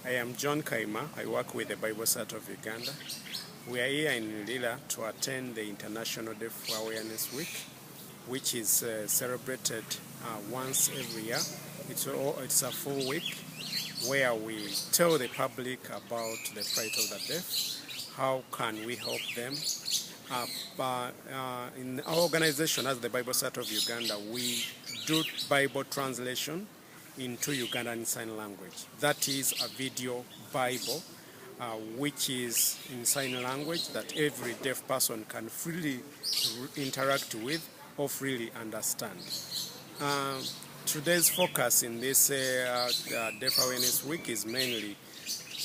I am John Kaima. I work with the Bible Center of Uganda. We are here in Lila to attend the International Deaf Awareness Week, which is celebrated once every year. It's a full week where we tell the public about the plight of the deaf, how can we help them. In our organization, as the Bible Center of Uganda, we do Bible translation into Ugandan Sign Language. That is a video Bible, which is in sign language that every deaf person can freely interact with or freely understand. Today's focus in this Deaf Awareness Week is mainly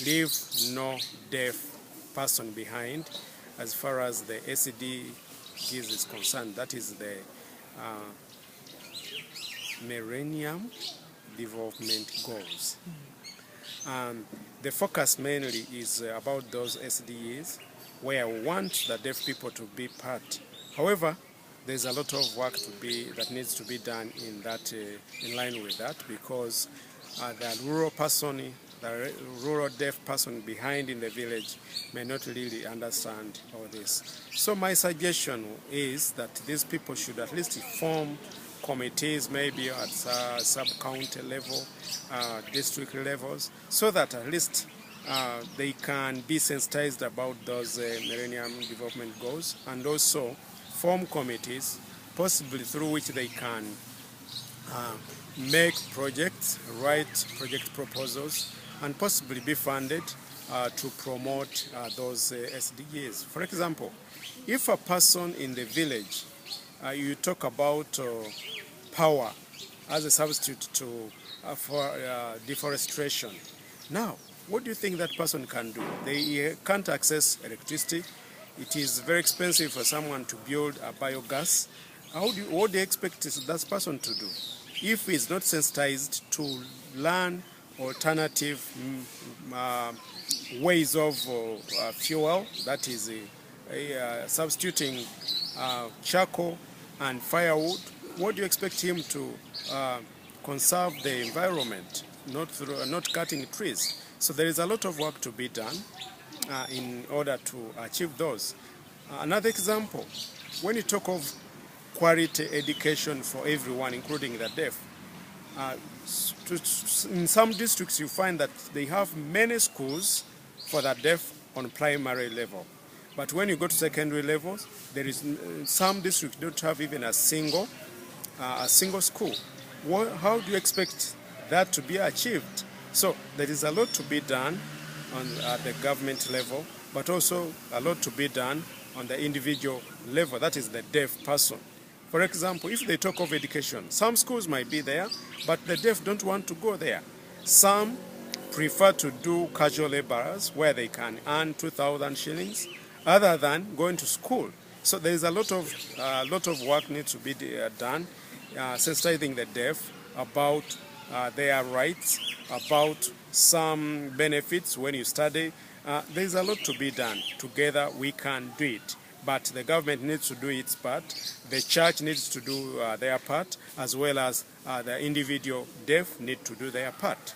leave no deaf person behind as far as the SDGs is concerned. That is the Millennium Development Goals. The focus mainly is about those SDGs where we want the deaf people to be part. However, there's a lot of work that needs to be done in line with that, because the rural deaf person behind in the village may not really understand all this. So my suggestion is that these people should at least form committees, maybe at sub-county level, district levels, so that at least they can be sensitized about those Millennium Development Goals, and also form committees, possibly through which they can make projects, write project proposals, and possibly be funded to promote those SDGs. For example, if a person in the village, you talk about power as a substitute for deforestation. Now, what do you think that person can do? They can't access electricity. It is very expensive for someone to build a biogas. What do you expect that person to do? If he's not sensitized to learn alternative ways of fuel, that is substituting charcoal and firewood, what do you expect him to conserve the environment, not cutting trees? So there is a lot of work to be done in order to achieve those. Another example, when you talk of quality education for everyone, including the deaf, in some districts you find that they have many schools for the deaf on primary level. But when you go to secondary levels, there is some districts don't have even a single school. How do you expect that to be achieved? So there is a lot to be done at the government level, but also a lot to be done on the individual level, that is the deaf person. For example, if they talk of education, some schools might be there, but the deaf don't want to go there. Some prefer to do casual laborers where they can earn 2,000 shillings other than going to school. So there is a lot of work needs to be done, sensitizing the deaf about their rights, about some benefits when you study. There is a lot to be done. Together we can do it. But the government needs to do its part, the church needs to do their part, as well as the individual deaf need to do their part.